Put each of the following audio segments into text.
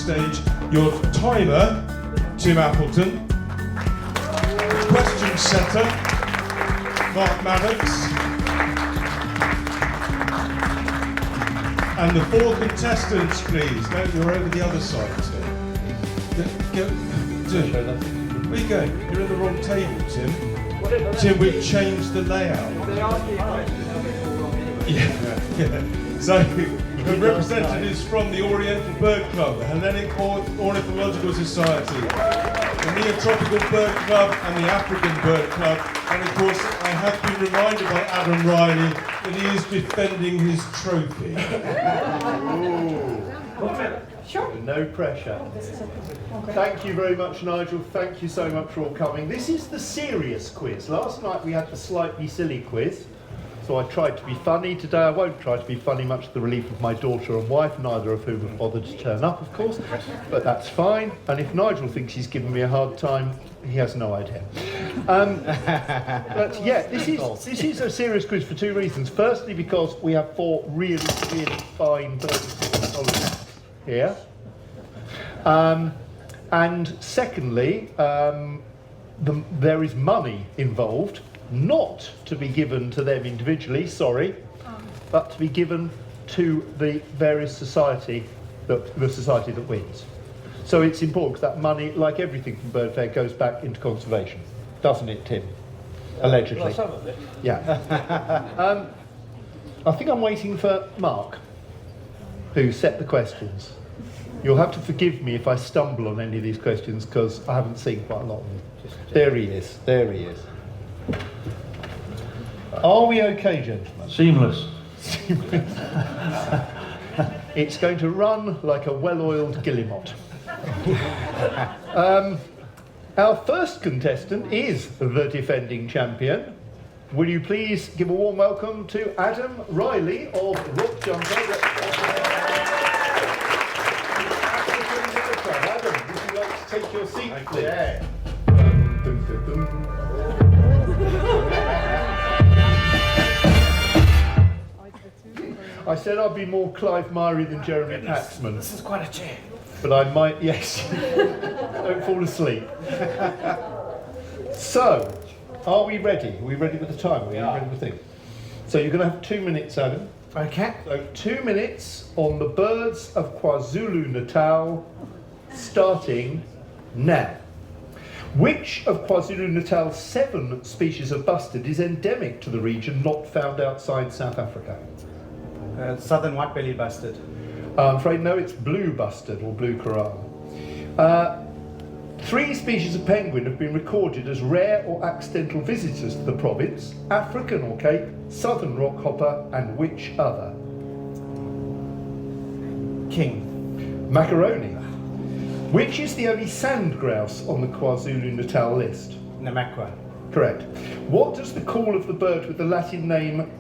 stage your timer, Tim Appleton, the question setter, Mark Maddox, and the 4 contestants, please. No, you're over the other side, Tim. Where you going? You're at the wrong table, Tim. Tim, we've changed the layout. Yeah. So, the representatives from the Oriental Bird Club, the Hellenic Ornithological Society, the Neotropical Bird Club and the African Bird Club. And of course, I have been reminded by Adam Riley that he is defending his trophy. Sure. No pressure. Thank you very much, Nigel. Thank you so much for all coming. This is the serious quiz. Last night we had the slightly silly quiz, so I tried to be funny. Today I won't try to be funny, much to the relief of my daughter and wife, neither of whom have bothered to turn up, of course, but that's fine. And if Nigel thinks he's giving me a hard time, he has no idea. But yeah, this is a serious quiz for 2 reasons. Firstly, because we have 4 really fine birds here. And secondly, there is money involved, not to be given to them individually, but to be given to the various society that wins. So it's important because that money, like everything from Bird Fair, goes back into conservation, doesn't it, Tim? Allegedly. Well, some of it. Yeah. I think I'm waiting for Mark, who set the questions. You'll have to forgive me if I stumble on any of these questions because I haven't seen quite a lot of them. There he is. Are we okay, gentlemen? Seamless. It's going to run like a well-oiled guillemot. Our first contestant is the defending champion. Will you please give a warm welcome to Adam Riley of Rock Jumper. Adam, would you like to take your seat, please? Yeah. I said I'd be more Clive Myrie than Jeremy Paxman. This is quite a chair. But I might, yes. Don't fall asleep. So, are we ready? Are we ready with the timer? Are you ready with the thing? So you're going to have 2 minutes, Adam. Okay. So 2 minutes on the birds of KwaZulu-Natal, starting now. Which of KwaZulu-Natal's 7 species of bustard is endemic to the region, not found outside South Africa? Southern white-bellied bustard. I'm afraid no, it's blue bustard or blue coral. 3 species of penguin have been recorded as rare or accidental visitors to the province: African or Cape, southern rockhopper, and which other? King. Macaroni. Which is the only sand grouse on the KwaZulu-Natal list? Namakwa. Correct. What does the call of the bird with the Latin name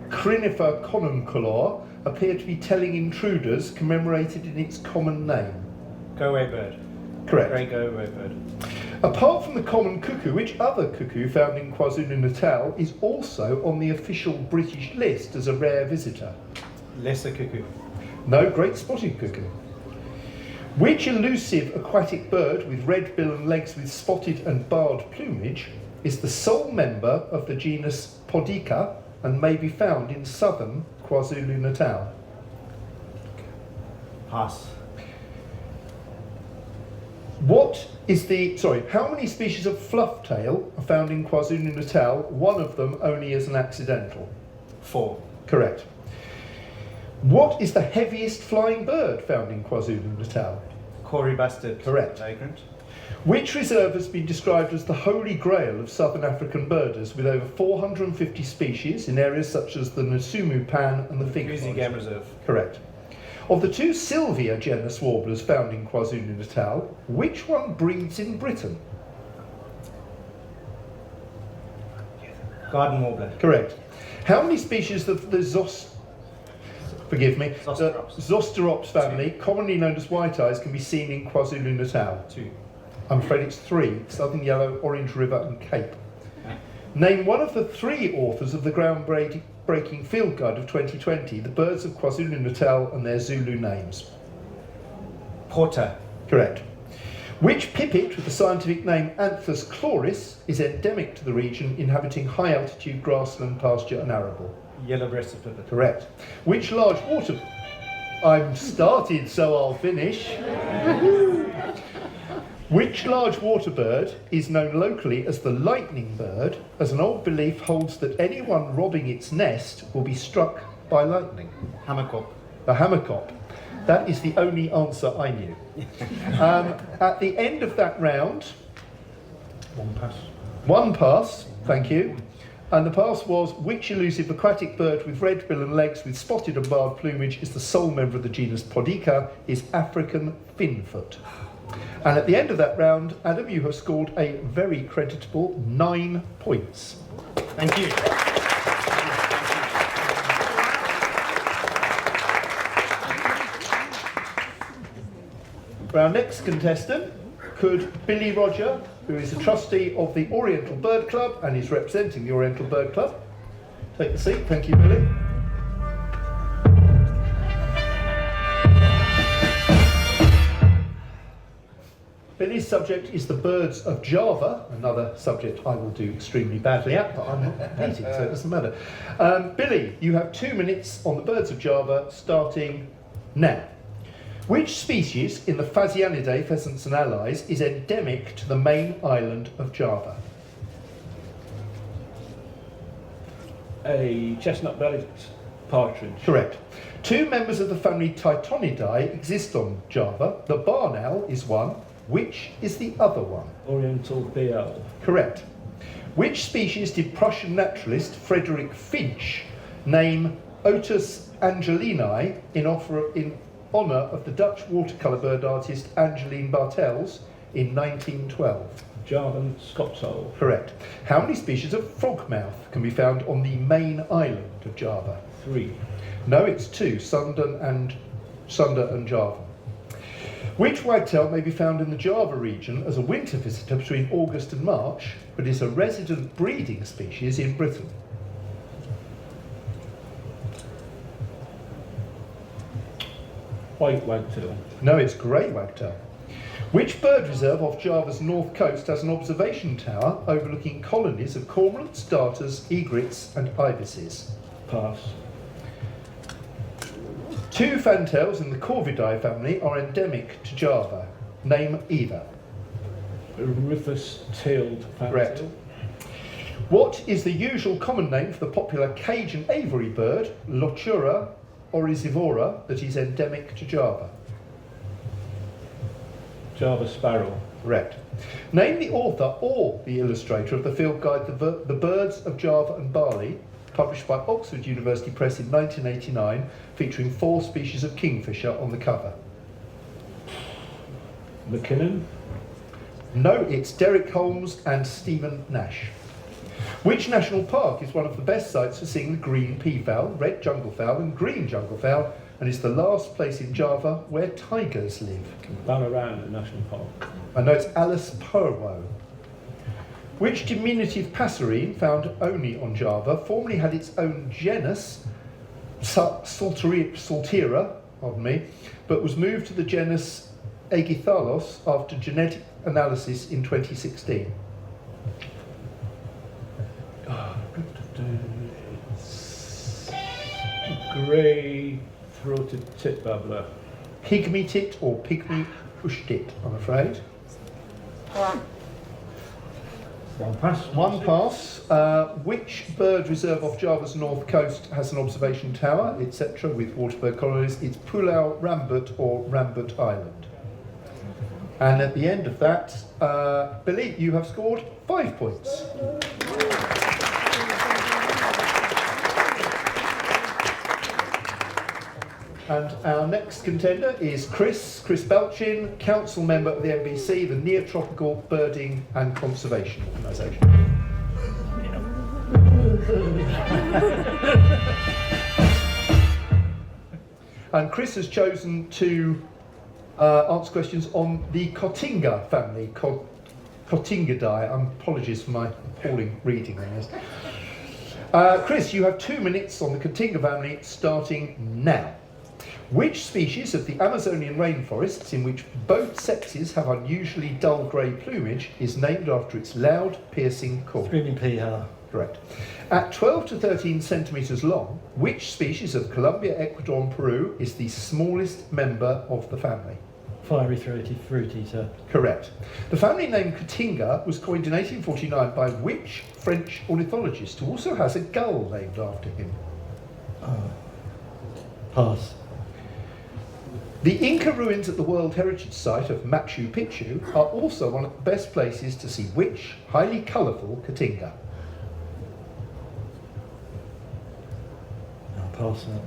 Crinifer conunculor appear to be telling intruders commemorated in its common name? Go away bird. Correct. Grey go away bird. Apart from the common cuckoo, which other cuckoo found in KwaZulu-Natal is also on the official British list as a rare visitor? Lesser cuckoo. No, great spotted cuckoo. Which elusive aquatic bird with red bill and legs with spotted and barred plumage is the sole member of the genus Podica and may be found in southern KwaZulu-Natal? Pass. How many species of flufftail are found in KwaZulu-Natal? One of them only as an accidental. 4. Correct. What is the heaviest flying bird found in KwaZulu-Natal? Corey bustard. Correct. Vagrant. Which reserve has been described as the holy grail of southern African birders, with over 450 species in areas such as the Nsumu Pan and the Fig Greasy Forest? Game Reserve. Correct. Of the 2 Sylvia genus warblers found in KwaZulu-Natal, which one breeds in Britain? Garden warbler. Correct. How many species of the Zosterops family, commonly known as white-eyes, can be seen in KwaZulu-Natal? 2. I'm afraid it's 3, Southern Yellow, Orange River and Cape. Name one of the 3 authors of the groundbreaking field guide of 2020, The Birds of KwaZulu-Natal and Their Zulu Names. Porter. Correct. Which pipit with the scientific name Anthus chloris is endemic to the region, inhabiting high altitude grassland, pasture and arable? Yellow-breasted pipit. Correct. Which large water... I'm started, so I'll finish. Which large water bird is known locally as the lightning bird, as an old belief holds that anyone robbing its nest will be struck by lightning? Hammercock. The hammercock. That is the only answer I knew. At the end of that round, one pass, thank you. And the pass was, which elusive aquatic bird with red bill and legs with spotted and barred plumage is the sole member of the genus Podica, is African finfoot. And at the end of that round, Adam, you have scored a very creditable 9 points. Thank you. For our next contestant, could Billy Rodger, who is a trustee of the Oriental Bird Club and is representing the Oriental Bird Club, take the seat. Thank you, Billy. Billy's subject is the birds of Java, another subject I will do extremely badly at, but I'm not competing, so it doesn't matter. Billy, you have 2 minutes on the birds of Java, starting now. Which species in the Phasianidae, pheasants and allies, is endemic to the main island of Java? A chestnut-bellied partridge. Correct. 2 members of the family Titonidae exist on Java. The barn owl is one. Which is the other one? Oriental BL. Correct. Which species did Prussian naturalist Frederick Finch name Otus angelini in honour of the Dutch watercolour bird artist Angeline Bartels in 1912? Javan Scotsole. Correct. How many species of frogmouth can be found on the main island of Java? 3. No, it's 2, Sunda and Java. Which wagtail may be found in the Java region as a winter visitor between August and March, but is a resident breeding species in Britain? White wagtail. No, it's grey wagtail. Which bird reserve off Java's north coast has an observation tower overlooking colonies of cormorants, darters, egrets and ibises? Pass. 2 fantails in the Corvidae family are endemic to Java. Name either. Rufous-tailed fantail. Correct. What is the usual common name for the popular Cajun aviary bird, Lochura oryzivora, that is endemic to Java? Java sparrow. Correct. Name the author or the illustrator of the field guide The Birds of Java and Bali, published by Oxford University Press in 1989, featuring 4 species of kingfisher on the cover. McKinnon. No, it's Derek Holmes and Stephen Nash. Which national park is one of the best sites for seeing the green peafowl, red junglefowl and green junglefowl, and is the last place in Java where tigers live? Ballarat National Park. I know it's Alice Purwo. Which diminutive passerine, found only on Java, formerly had its own genus, Saltira, but was moved to the genus Aegythalos after genetic analysis in 2016? Grey-throated tit babbler. Pygmy tit or pygmy push tit, I'm afraid. One pass. One pass. Which bird reserve off Java's north coast has an observation tower, etc., with waterbird colonies? It's Pulau Rambut or Rambut Island. And at the end of that, Billy, you have scored 5 points. And our next contender is Chris Balchin, Council Member of the NBC, the Neotropical Birding and Conservation Organisation. And Chris has chosen to answer questions on the Cotinga family, Cotingidae. Apologies for my appalling reading on this. Chris, you have 2 minutes on the Cotinga family, starting now. Which species of the Amazonian rainforests, in which both sexes have unusually dull grey plumage, is named after its loud, piercing call? Screaming peacock. Correct. At 12 to 13 centimetres long, which species of Colombia, Ecuador and Peru is the smallest member of the family? Fiery throaty fruit eater. Correct. The family name Cotinga was coined in 1849 by which French ornithologist who also has a gull named after him? Pass. The Inca ruins at the World Heritage Site of Machu Picchu are also one of the best places to see which highly colourful Cotinga? I'll pass that.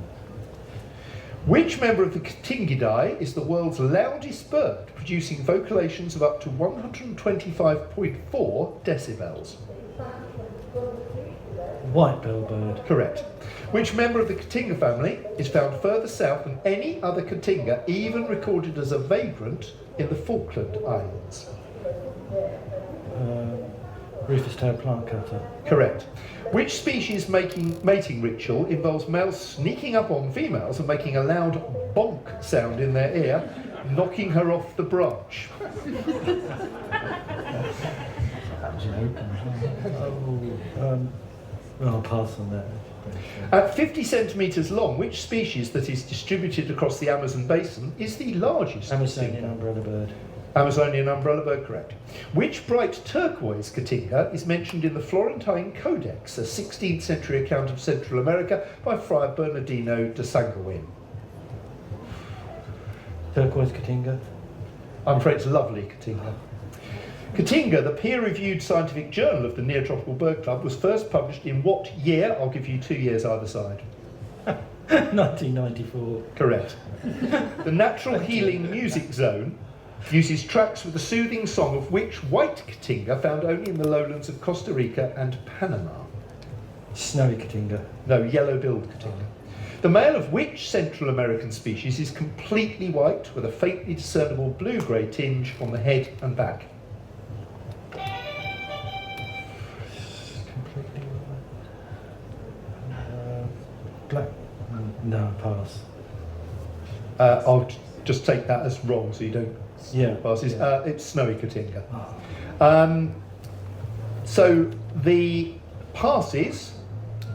Which member of the Cotingidae is the world's loudest bird, producing vocalations of up to 125.4 decibels? White-billed bird. Correct. Which member of the Cotinga family is found further south than any other Cotinga, even recorded as a vagrant in the Falkland Islands? Rufous-tailed plant cutter. Correct. Which species mating ritual involves males sneaking up on females and making a loud bonk sound in their ear, knocking her off the branch? I'll pass on that. At 50 centimetres long, which species that is distributed across the Amazon basin is the largest? Amazonian Cotinga? umbrella bird. Amazonian umbrella bird, correct. Which bright turquoise Cotinga is mentioned in the Florentine Codex, a 16th century account of Central America by Friar Bernardino de Sanguin? Turquoise Cotinga. I'm afraid it's lovely Cotinga. Cotinga, the peer-reviewed scientific journal of the Neotropical Bird Club, was first published in what year? I'll give you 2 years either side. 1994. Correct. The Natural Healing Music Zone uses tracks with the soothing song of which white Cotinga found only in the lowlands of Costa Rica and Panama? Snowy Cotinga. No, yellow-billed Cotinga. The male of which Central American species is completely white with a faintly discernible blue-grey tinge on the head and back? Completely black. No, pass. I'll just take that as wrong so you don't Yeah. pass. Yeah. It's snowy Cotinga. Oh. So the passes.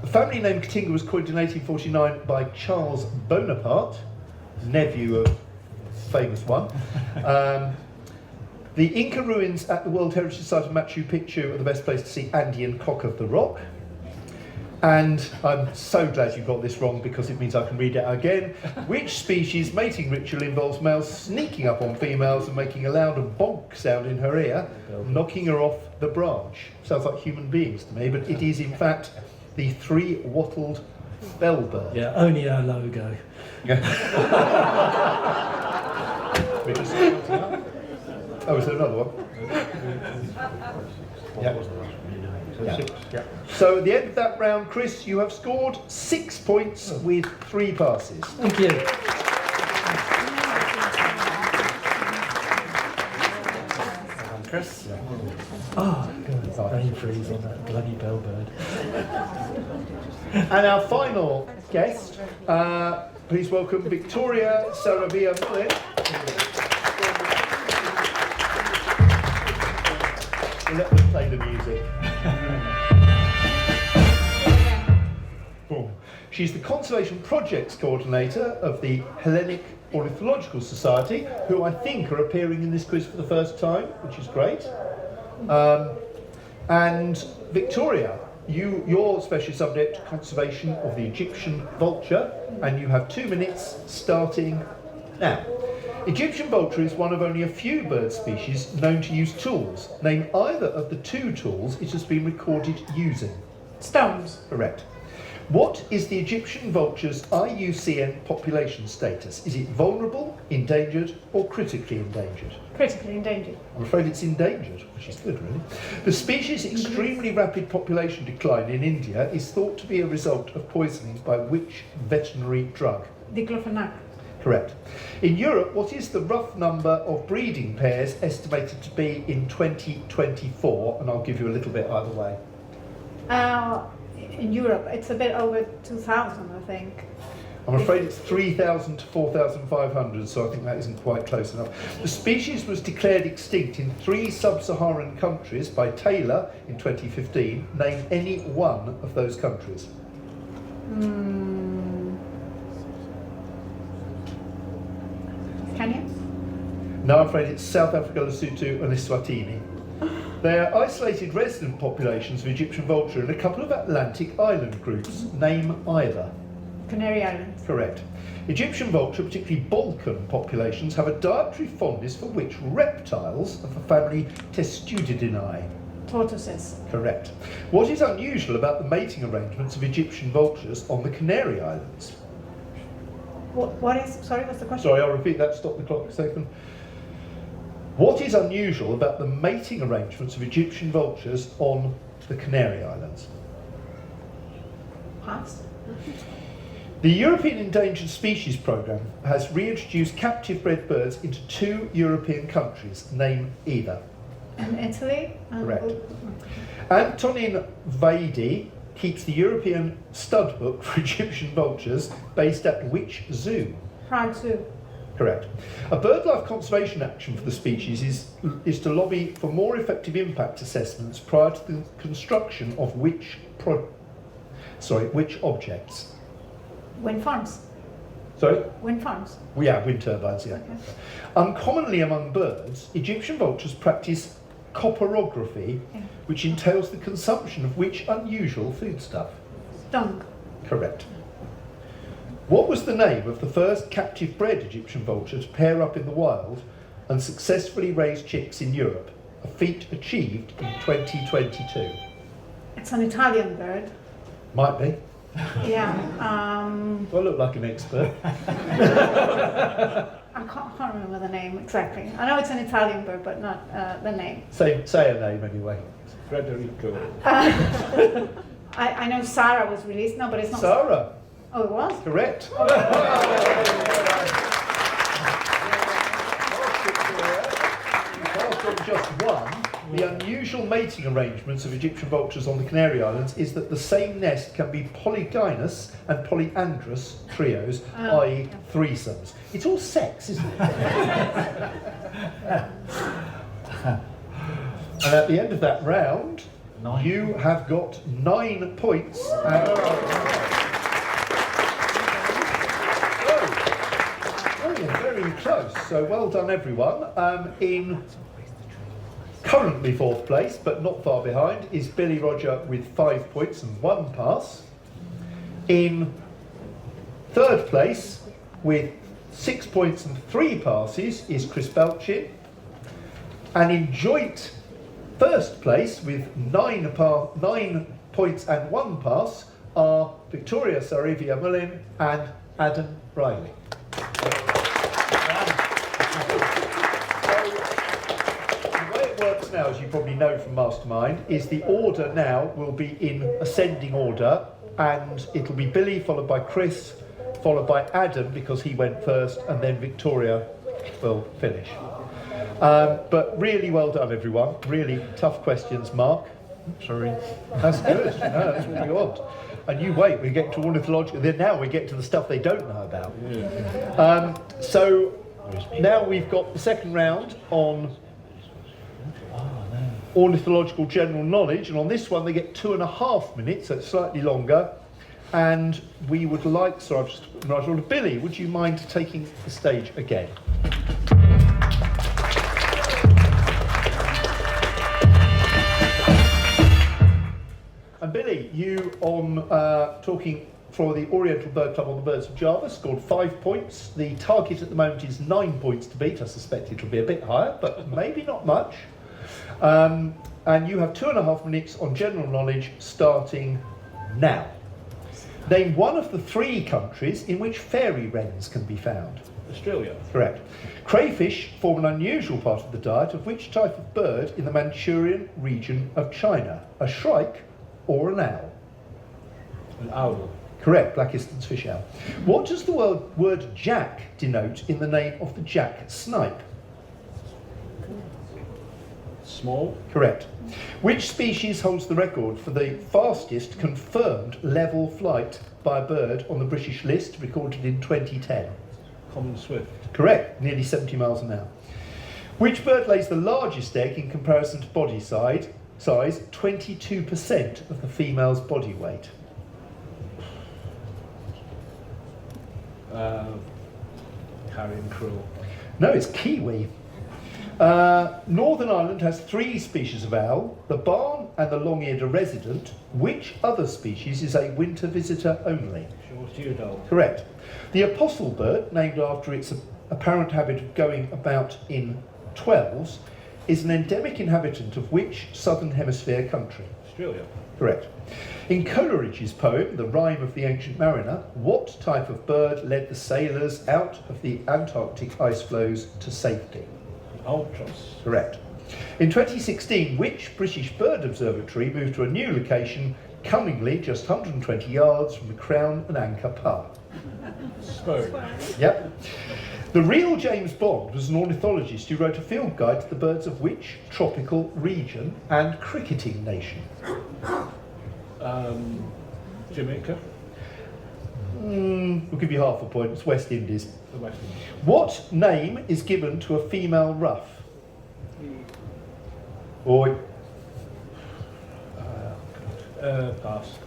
The family name Cotinga was coined in 1849 by Charles Bonaparte, nephew of famous one. The Inca ruins at the World Heritage Site of Machu Picchu are the best place to see Andean cock of the rock. And I'm so glad you got this wrong because it means I can read it out again. Which species mating ritual involves males sneaking up on females and making a loud bonk sound in her ear, knocking her off the branch? Sounds like human beings to me, but it is in fact the three-wattled bellbird. Yeah, only our logo. Oh, is there another one? Yeah. So at the end of that round, Chris, you have scored 6 points with 3 passes. Thank you. Chris? Oh, God. Brain freeze on that bloody bellbird. And our final guest, please welcome Victoria Saravia-Mullin. Let them play the music. Boom. She's the Conservation Projects Coordinator of the Hellenic Ornithological Society, who I think are appearing in this quiz for the first time, which is great. And Victoria, your special subject, conservation of the Egyptian vulture, and you have 2 minutes starting now. Egyptian vulture is one of only a few bird species known to use tools. Name either of the 2 tools it has been recorded using. Stones. Correct. What is the Egyptian vulture's IUCN population status? Is it vulnerable, endangered, or critically endangered? Critically endangered. I'm afraid it's endangered, which is good, really. The species' extremely rapid population decline in India is thought to be a result of poisoning by which veterinary drug? Diclofenac. Correct. In Europe, what is the rough number of breeding pairs estimated to be in 2024? And I'll give you a little bit either way. In Europe, it's a bit over 2,000, I think. I'm afraid it's 3,000 to 4,500, so I think that isn't quite close enough. The species was declared extinct in 3 sub-Saharan countries by Taylor in 2015. Name any one of those countries. Kenya? No, I'm afraid it's South Africa, Lesotho and Eswatini. They are isolated resident populations of Egyptian vulture in a couple of Atlantic island groups. Name either. Canary Islands. Correct. Egyptian vulture, particularly Balchin populations, have a dietary fondness for which reptiles of the family Testudidinae? Tortoises. Correct. What is unusual about the mating arrangements of Egyptian vultures on the Canary Islands? Sorry, what's the question? Sorry, I'll repeat that, stop the clock a second. What is unusual about the mating arrangements of Egyptian vultures on the Canary Islands? Pass. The European Endangered Species Programme has reintroduced captive bred birds into 2 European countries. Name either. In Italy? Correct. Antonin Vaidi keeps the European stud book for Egyptian vultures based at which zoo? Prague Zoo. Correct. A birdlife conservation action for the species is to lobby for more effective impact assessments prior to the construction of which objects? Wind farms. Sorry? Wind farms. Well, yeah, wind turbines, yeah. Okay. Uncommonly among birds, Egyptian vultures practice copperography, which entails the consumption of which unusual foodstuff? Dung. Correct. What was the name of the first captive bred Egyptian vulture to pair up in the wild and successfully raise chicks in Europe? A feat achieved in 2022. It's an Italian bird. Might be. Yeah. Do I look like an expert? I can't remember the name exactly. I know it's an Italian bird, but not the name. Say a name anyway. Federico. I know Sarah was released. No, but it's not. Sarah. Oh, it was? Correct. Apart from just one, the unusual mating arrangements of Egyptian vultures on the Canary Islands is that the same nest can be polygynous and polyandrous trios, i.e. threesomes. It's all sex, isn't it? And at the end of that round, you have got 9 points. Very close, so well done everyone. In currently 4th place, but not far behind, is Billy Rodger with 5 points and 1 pass. In 3rd place, with 6 points and 3 passes, is Chris Balchin. And in joint 1st place, with 9 points and 1 pass, are Victoria Saravia-Mullin and Adam Riley. Now, as you probably know from Mastermind, is the order now will be in ascending order, and it'll be Billy followed by Chris, followed by Adam because he went first, and then Victoria will finish. But really well done, everyone. Really tough questions, Mark. Sorry. That's good. No, that's what we want. And you wait, we get to ornithological. Then now we get to the stuff they don't know about. So now we've got the second round on ornithological general knowledge, and on this one they get 2.5 minutes, so it's slightly longer. And we would like, sorry, I've just right on. Billy, would you mind taking the stage again? And Billy, you on talking for the Oriental Bird Club on the Birds of Java scored 5 points. The target at the moment is 9 points to beat. I suspect it'll be a bit higher, but maybe not much. And you have 2.5 minutes on general knowledge starting now. Name one of the 3 countries in which fairy wrens can be found. Australia. Correct. Crayfish form an unusual part of the diet of which type of bird in the Manchurian region of China? A shrike or an owl? An owl. Correct, Black Easton's fish owl. What does the word jack denote in the name of the jack snipe? Small. Correct. Which species holds the record for the fastest confirmed level flight by a bird on the British list, recorded in 2010? Common swift. Correct, nearly 70 miles an hour. Which bird lays the largest egg in comparison to body size, 22% of the female's body weight? Carrion crow. No, it's kiwi. Northern Ireland has 3 species of owl, the barn and the long-eared resident. Which other species is a winter visitor only? Short-eared owl. Correct. The apostle bird, named after its apparent habit of going about in 12s, is an endemic inhabitant of which southern hemisphere country? Australia. Correct. In Coleridge's poem, The Rime of the Ancient Mariner, what type of bird led the sailors out of the Antarctic ice floes to safety? Albatros. Correct. In 2016, which British bird observatory moved to a new location, cunningly just 120 yards from the Crown and Anchor pub? Spurn. Yep. The real James Bond was an ornithologist who wrote a field guide to the birds of which tropical region and cricketing nation? Jamaica. We'll give you half a point. It's West Indies. The West Indies. What name is given to a female ruff? Oi. Pass.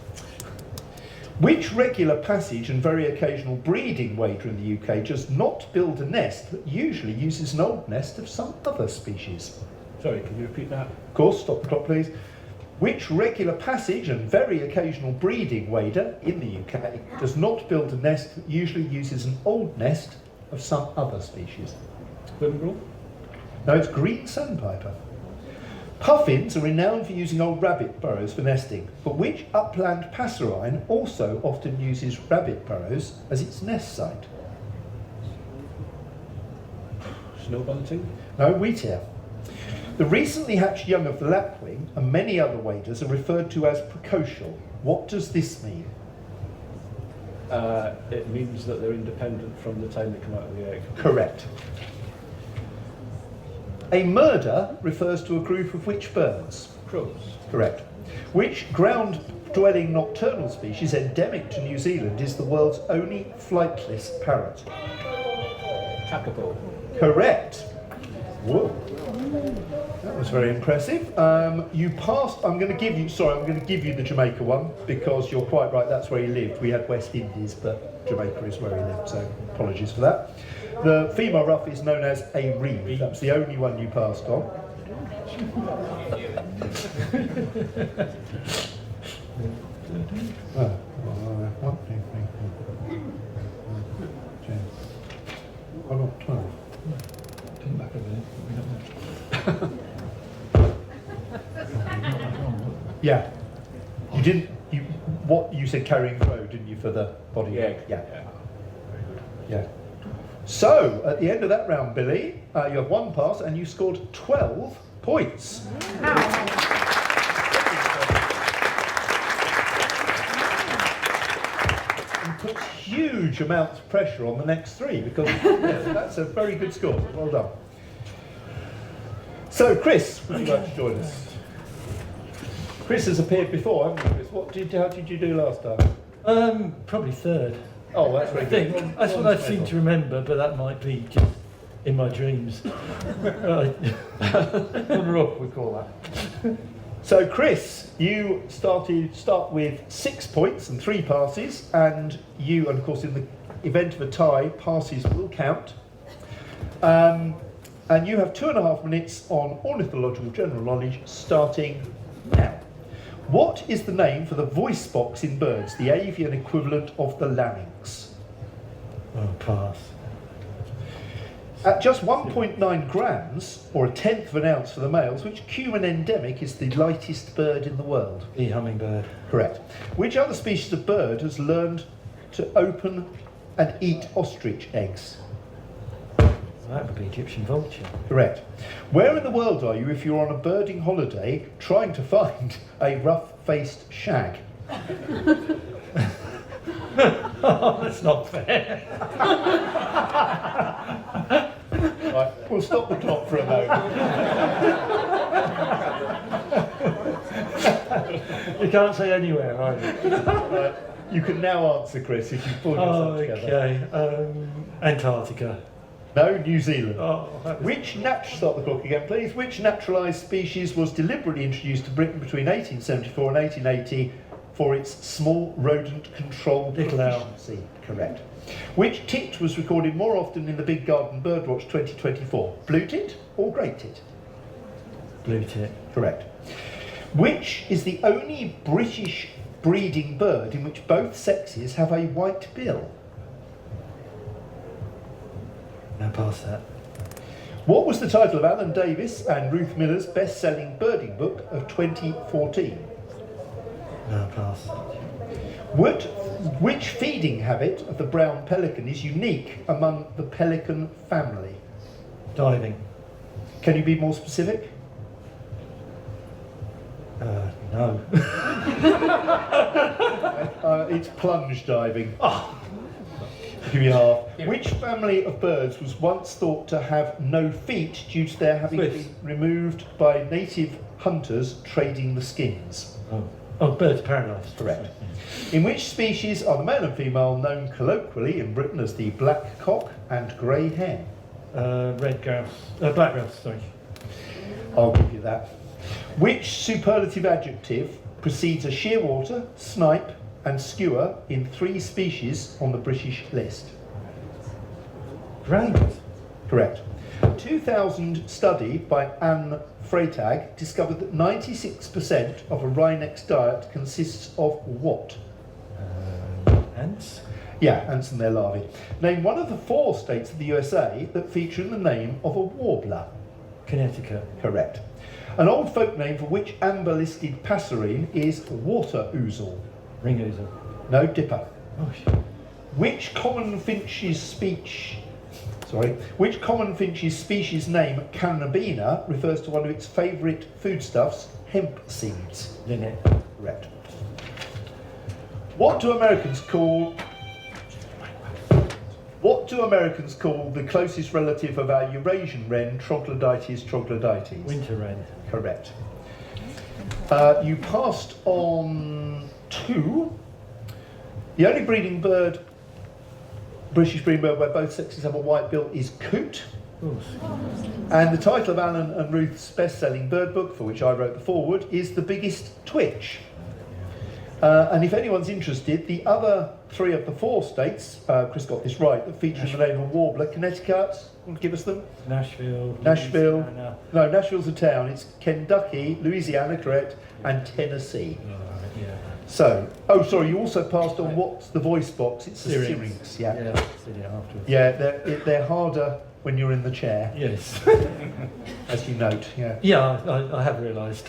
Which regular passage and very occasional breeding wader in the UK does not build a nest but usually uses an old nest of some other species? Sorry, can you repeat that? Of course, stop the clock please. Which regular passage and very occasional breeding wader in the UK does not build a nest but usually uses an old nest of some other species? Wimbrel. No, it's green sandpiper. Puffins are renowned for using old rabbit burrows for nesting, but which upland passerine also often uses rabbit burrows as its nest site? Snow bunting. No, wheatear. The recently hatched young of the lapwing and many other waders are referred to as precocial. What does this mean? It means that they're independent from the time they come out of the egg. Correct. A murder refers to a group of which birds? Crows. Correct. Which ground-dwelling nocturnal species endemic to New Zealand is the world's only flightless parrot? Kakapo. Correct. Whoa. That was very impressive. You passed. I'm going to give you the Jamaica one because you're quite right. That's where he lived. We had West Indies, but Jamaica is where he lived. So apologies for that. The female ruff is known as a reeve. That was the only one you passed on. Oh, no, 12. Come back a minute. Yeah. You didn't. You said carrying crow, didn't you, for the body? Yeah. Yeah. Yeah. So, at the end of that round, Billy, you have 1 pass and you scored 12 points. And put huge amounts of pressure on the next 3 because that's a very good score. Well done. So, Chris, would you like to join us? Chris has appeared before, haven't you, Chris? How did you do last time? Probably third. Oh, that's I very think. good. That's what I seem to remember, but that might be just in my dreams. Right. Runner-up, we call that. So, Chris, you start with 6 points and 3 passes, and of course, in the event of a tie, passes will count. And you have 2.5 minutes on ornithological general knowledge, starting now. What is the name for the voice box in birds, the avian equivalent of the larynx? Oh, pass. At just 1.9 grams, or 1/10 of an ounce for the males, which cumin endemic is the lightest bird in the world? The hummingbird. Correct. Which other species of bird has learned to open and eat ostrich eggs? That would be Egyptian vulture. Correct. Where in the world are you if you're on a birding holiday trying to find a rough-faced shag? Oh, that's not fair. Right, we'll stop the clock for a moment. You can't say anywhere, either. Right. You can now answer, Chris, if you pull yourself together. Okay. Antarctica. No, New Zealand. Oh, Start the clock again, please. Which naturalised species was deliberately introduced to Britain between 1874 and 1880 for its small rodent control Little owl. proficiency? Correct. Which tit was recorded more often in the Big Garden Birdwatch 2024? Blue tit or grey tit? blue tit. Correct. Which is the only British breeding bird in which both sexes have a white bill? Now pass that. What was the title of Alan Davis and Ruth Miller's best-selling birding book of 2014? Now pass. Which feeding habit of the brown pelican is unique among the pelican family? Diving. Can you be more specific? No. It's plunge diving. Oh. Give you half. Which family of birds was once thought to have no feet due to their having Swifts. been removed by native hunters trading the skins? Oh, bird's paradise. Correct. In which species are the male and female known colloquially in Britain as the black cock and grey hen? Red grouse. Black grouse, sorry. I'll give you that. Which superlative adjective precedes a shearwater, snipe and skewer in 3 species on the British list? Great. Correct. A 2000 study by Anne Freytag discovered that 96% of a wrynecks diet consists of what? Ants. Yeah, ants and their larvae. Name one of the 4 states of the USA that feature in the name of a warbler. Connecticut. Correct. An old folk name for which amber-listed passerine is water ouzel. Ring ouzel. No, dipper. Oh, shit. Which common finch's species name, Carnabina, refers to one of its favourite foodstuffs, hemp seeds? Linnet. Correct. What do Americans call the closest relative of our Eurasian wren, Troglodytes troglodytes? Winter wren. Correct. You passed on 2. The only breeding bird, British breeding bird where both sexes have a white bill is coot. And the title of Alan and Ruth's best-selling bird book, for which I wrote the foreword, is The Biggest Twitch. And if anyone's interested, the other 3 of the 4 states, Chris got this right, that feature in the name of a warbler, Connecticut, give us them. Nashville. Louisiana. No, Nashville's a town. It's Kentucky, Louisiana, correct, and Tennessee. Yeah. So, you also passed on what's the voice box? It's the syrinx. Yeah. Yeah, said it afterwards. Yeah, they're harder when you're in the chair, Yes. as you note. Yeah. Yeah, I have realised.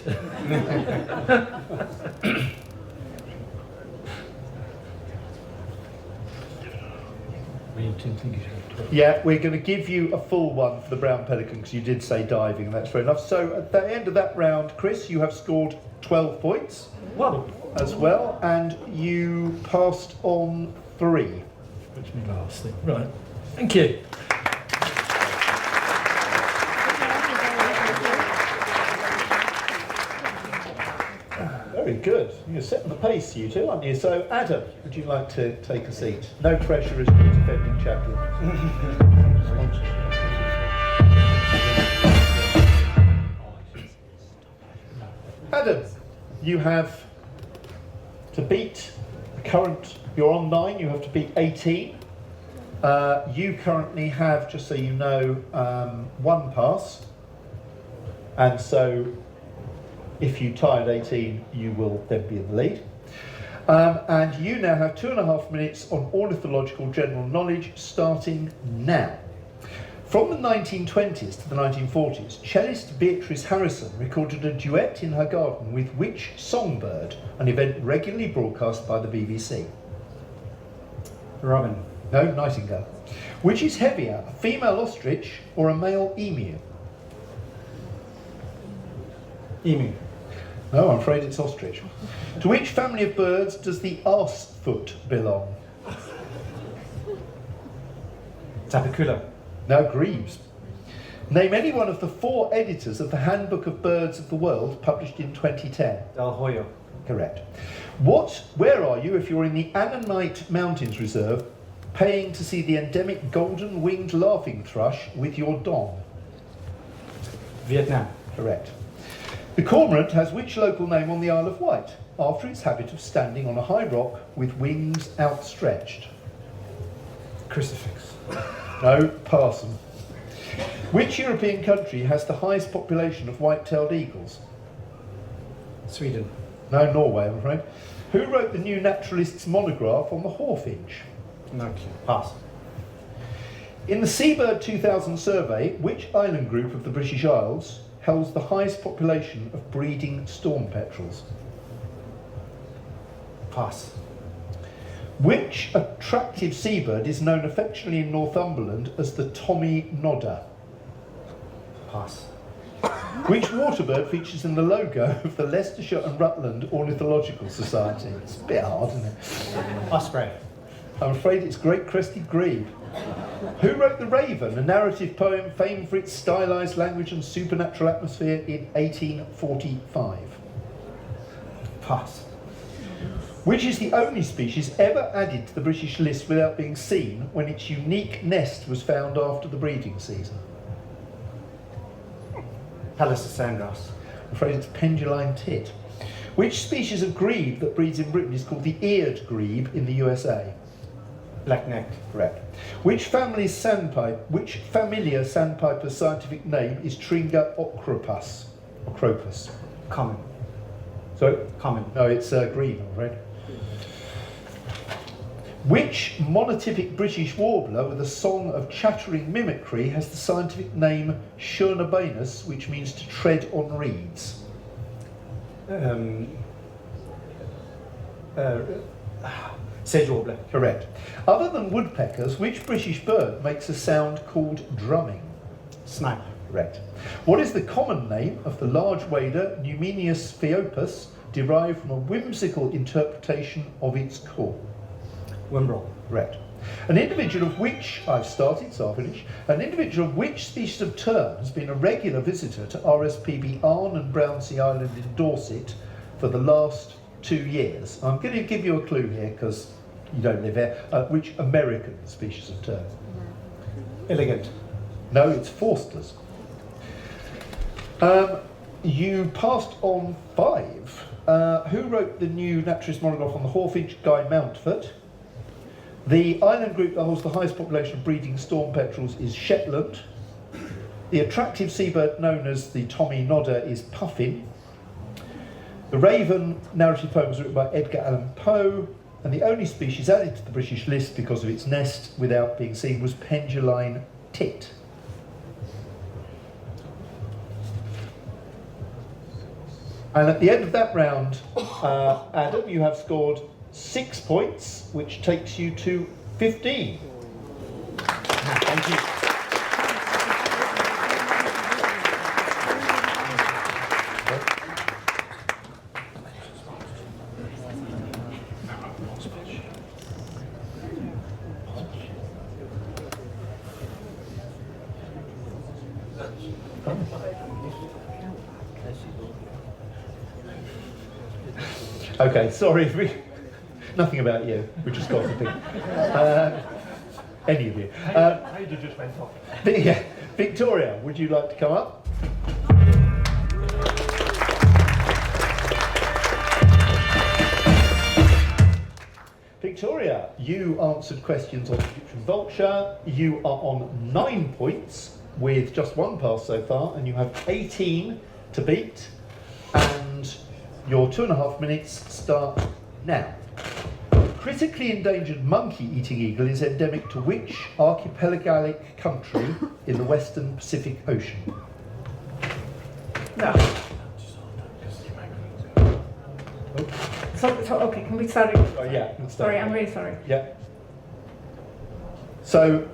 Yeah, we're going to give you a full one for the brown pelican because you did say diving, and that's fair enough. So at the end of that round, Chris, you have scored 12 points. Whoa. As well, and you passed on 3. Which me last thing. Right. Thank you. Very good. You're setting the pace, you two, aren't you? So, Adam, would you like to take a seat? No pressure as your defending chaplain. Adam, you have to beat the current, you're on 9, you have to beat 18. You currently have, just so you know, 1 pass. And so if you tie at 18, you will then be in the lead. And you now have 2.5 minutes on ornithological general knowledge, starting now. From the 1920s to the 1940s, cellist Beatrice Harrison recorded a duet in her garden with which songbird, an event regularly broadcast by the BBC? Robin. No, nightingale. Which is heavier, a female ostrich or a male emu? Emu. No, I'm afraid it's ostrich. To which family of birds does the arsefoot belong? Tapicula. No, grebes. Name any one of the 4 editors of the Handbook of Birds of the World, published in 2010. Del Hoyo. Correct. Where are you if you're in the Annanite Mountains Reserve, paying to see the endemic golden-winged laughing thrush with your dong? Vietnam. Correct. The cormorant has which local name on the Isle of Wight, after its habit of standing on a high rock with wings outstretched? Crucifix. No, parson. Which European country has the highest population of white-tailed eagles? Sweden. No, Norway, I'm afraid. Who wrote the new naturalist's monograph on the hawfinch? No clue. Pass. In the Seabird 2000 survey, which island group of the British Isles holds the highest population of breeding storm petrels? Pass. Which attractive seabird is known affectionately in Northumberland as the Tommy Nodder? Pass. Which waterbird features in the logo of the Leicestershire and Rutland Ornithological Society? It's a bit hard, isn't it? Osprey. I'm afraid it's Great Crested Grebe. Who wrote The Raven, a narrative poem famed for its stylised language and supernatural atmosphere, in 1845? Pass. Which is the only species ever added to the British list without being seen when its unique nest was found after the breeding season? Palliser sandgrass. I'm afraid it's penduline tit. Which species of grebe that breeds in Britain is called the eared grebe in the USA? Black-necked. Correct. Which familiar sandpiper's scientific name is Tringa ocropus? Ocropus. Common. So, Common. no, it's green, I'm afraid. Which monotypic British warbler with a song of chattering mimicry has the scientific name Schoenebanus, which means to tread on reeds? Sedge warbler. Correct. Other than woodpeckers, which British bird makes a sound called drumming? Snipe. Correct. What is the common name of the large wader Numenius phaeopus, derived from a whimsical interpretation of its call? Wimbrel. Correct. An individual of which, I've started, so I'll finish, an individual of which species of tern has been a regular visitor to RSPB Arne and Brownsea Island in Dorset for the last 2 years? I'm going to give you a clue here because you don't live here. Which American species of tern? Elegant. No, it's Forster's. You passed on 5. Who wrote the new naturalist monograph on the hawfinch? Guy Mountfort. The island group that holds the highest population of breeding storm petrels is Shetland. The attractive seabird known as the Tommy Nodder is Puffin. The Raven narrative poem was written by Edgar Allan Poe, and the only species added to the British list because of its nest without being seen was penduline tit. And at the end of that round, Adam, you have scored 6 points, which takes you to 15. Thank you. Okay, sorry, nothing about you, we're just gossiping. Any of you. Ada just went off. Yeah. Victoria, would you like to come up? Victoria, you answered questions on Egyptian vulture. You are on 9 points with just 1 pass so far, and you have 18 to beat. And your 2.5 minutes start now. Critically endangered monkey-eating eagle is endemic to which archipelagic country in the Western Pacific Ocean? No. So okay, can we start? Yeah. Sorry, I'm really sorry. Yeah. So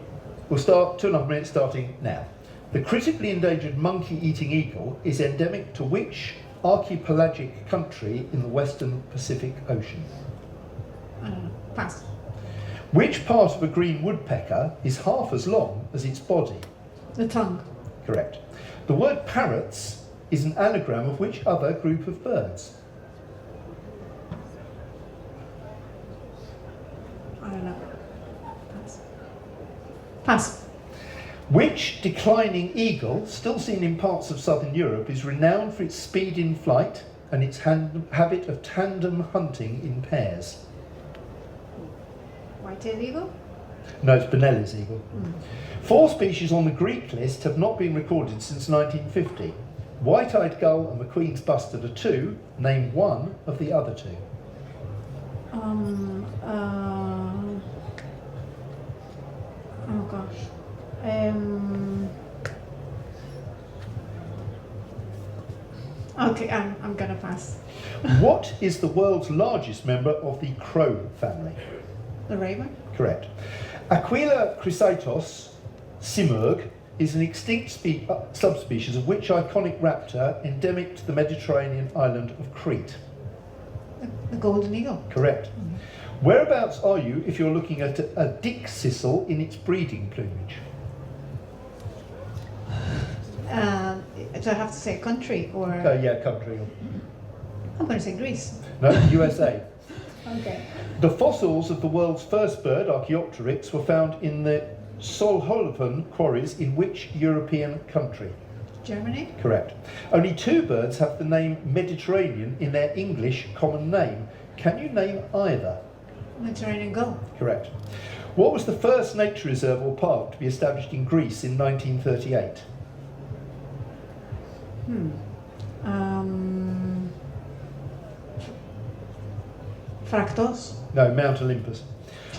we'll start 2.5 minutes starting now. The critically endangered monkey-eating eagle is endemic to which archipelagic country in the Western Pacific Ocean? Pass. Which part of a green woodpecker is half as long as its body? The tongue. Correct. The word parrots is an anagram of which other group of birds? I don't know. Pass. Pass. Which declining eagle, still seen in parts of southern Europe, is renowned for its speed in flight and its habit of tandem hunting in pairs? White-tailed eagle? No, it's Benelli's eagle. 4 species on the Greek list have not been recorded since 1950. White-eyed gull and McQueen's bustard are 2. Name one of the other 2. Oh gosh. Okay, I'm gonna pass. What is the world's largest member of the crow family? The raven? Correct. Aquila chrysaetos simurg is an extinct subspecies of which iconic raptor endemic to the Mediterranean island of Crete? The golden eagle. Correct. Whereabouts are you if you're looking at a dickcissel in its breeding plumage? Do I have to say country or? Yeah, country. I'm going to say Greece. No, USA. Okay. The fossils of the world's first bird, Archaeopteryx, were found in the Solholven quarries in which European country? Germany? Correct. Only 2 birds have the name Mediterranean in their English common name. Can you name either? Mediterranean gull. Correct. What was the first nature reserve or park to be established in Greece in 1938? Fractos. No, Mount Olympus.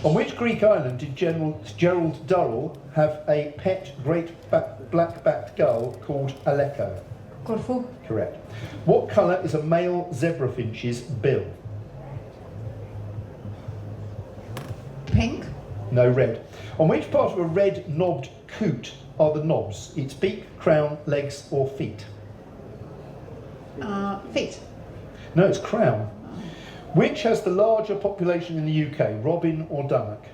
On which Greek island did Gerald Durrell have a pet great black-backed gull called Aleko? Corfu. Correct. What colour is a male zebrafinch's bill? Pink. No, red. On which part of a red-knobbed coot are the knobs? Its beak, crown, legs or feet? Feet. No, it's crown. Which has the larger population in the UK, robin or dunnock?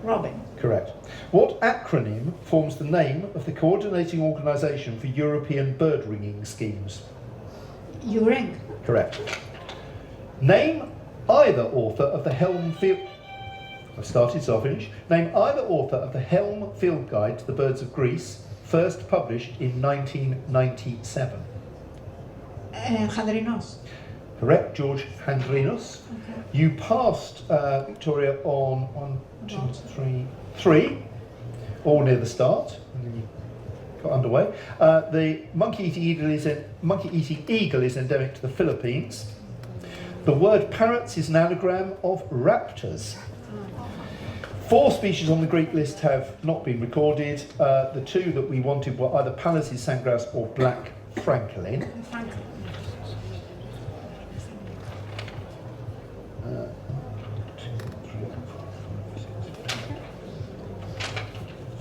Robin. Correct. What acronym forms the name of the coordinating organisation for European bird ringing schemes? Uring. Correct. Name either author of the Helm Field... I've started, so I'll finish. Name either author of the Helm Field Guide to the Birds of Greece, first published in 1997. Hadrinos. Correct, George Handrinos. Okay. You passed Victoria on 1, 2, 3, all near the start, and then you got underway. The monkey-eating eagle is endemic to the Philippines. The word parrots is an anagram of raptors. 4 species on the Greek list have not been recorded. The 2 that we wanted were either Pallas's sandgrouse or black francolin.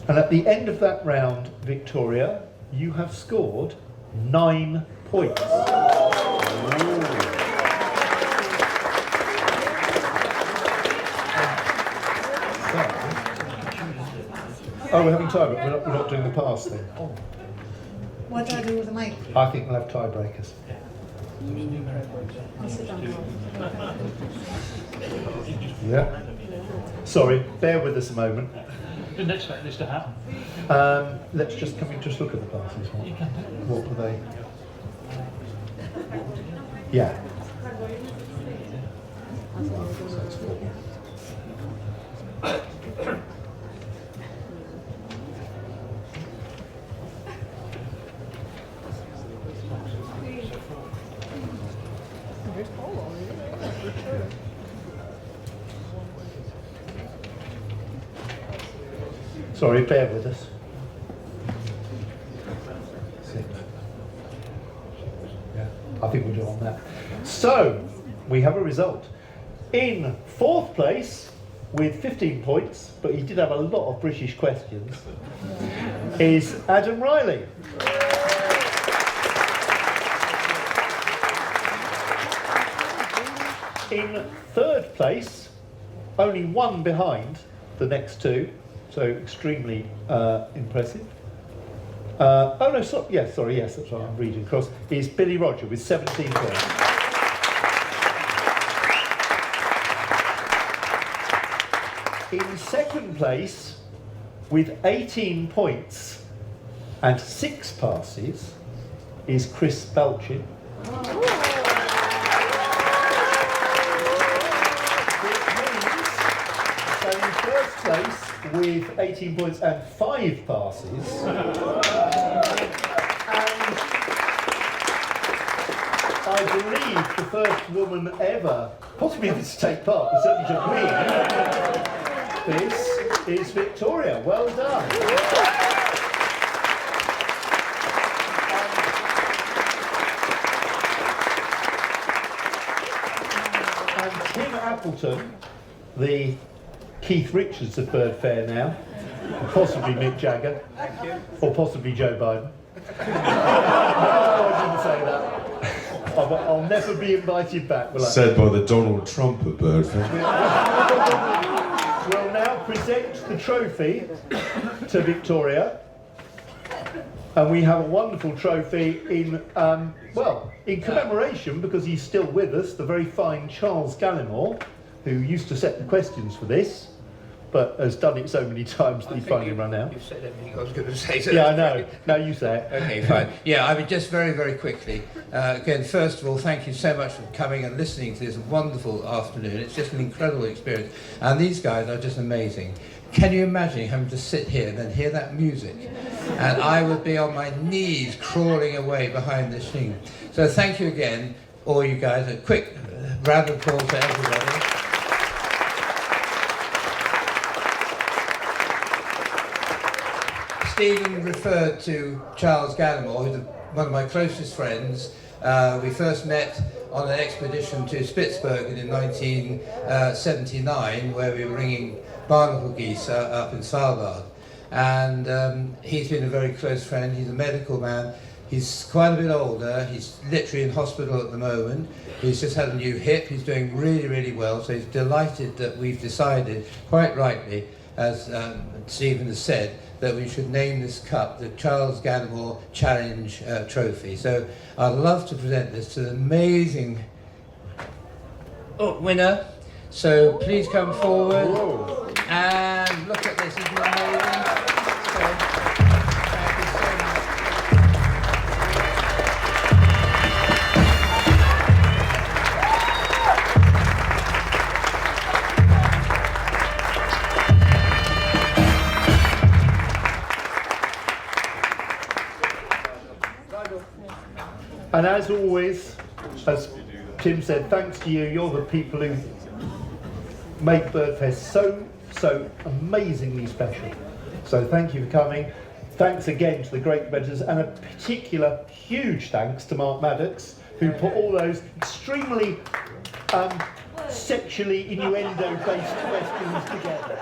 And at the end of that round, Victoria, you have scored 9 points. Oh, we're having time, but we're not doing the pass thing. What do I do with the mic? I think we'll have tiebreakers. I'll sit down. Yeah. Sorry, bear with us a moment. Didn't expect this to happen. Can we just look at the passes? What were they? Yeah. So it's 4. Sorry, bear with us. 6. Yeah, I think we'll do on that. So, we have a result. In 4th place, with 15 points, but he did have a lot of British questions, is Adam Riley. In 3rd place, only 1 behind the next 2, so extremely impressive, Oh no, yes, that's what I'm reading across, is Billy Rodger with 17 points. In second place, with 18 points and 6 passes, is Chris Balchin. So in first place, with 18 points and 5 passes, and I believe the first woman ever, possibly ever to take part, but certainly to win, this is Victoria. Well done. And Tim Appleton, the Keith Richards of Bird Fair now, possibly Mick Jagger, or possibly Joe Biden. No, I didn't say that. I'll never be invited back, will I? Said by the Donald Trump of Bird Fair. We'll now present the trophy to Victoria. And we have a wonderful trophy in, in commemoration, because he's still with us, the very fine Charles Gallimore, who used to set the questions for this, but has done it so many times that he's finally run out. You've said everything I was going to say. So Yeah, I know. Now you say it. Okay, fine. Yeah, I mean, just very, very quickly. Again, first of all, thank you so much for coming and listening to this wonderful afternoon. It's just an incredible experience. And these guys are just amazing. Can you imagine having to sit here and then hear that music? And I would be on my knees crawling away behind this thing. So thank you again, all you guys. A quick round of applause to everybody. Stephen referred to Charles Gallimore, who's one of my closest friends. We first met on an expedition to Spitsbergen in 1979, where we were ringing barnacle geese up in Svalbard. And he's been a very close friend. He's a medical man. He's quite a bit older. He's literally in hospital at the moment. He's just had a new hip. He's doing really, really well. So he's delighted that we've decided, quite rightly, as Stephen has said, that we should name this cup the Charles Gallimore Challenge Trophy. So I'd love to present this to the amazing winner. So please come forward. Whoa. And look at this, isn't it amazing? So, thank you so much. And as always, as Tim said, thanks to you. You're the people who make Birdfest so amazingly special. So thank you for coming. Thanks again to the great competitors, and a particular huge thanks to Mark Maddox, who put all those extremely sexually innuendo-based questions together.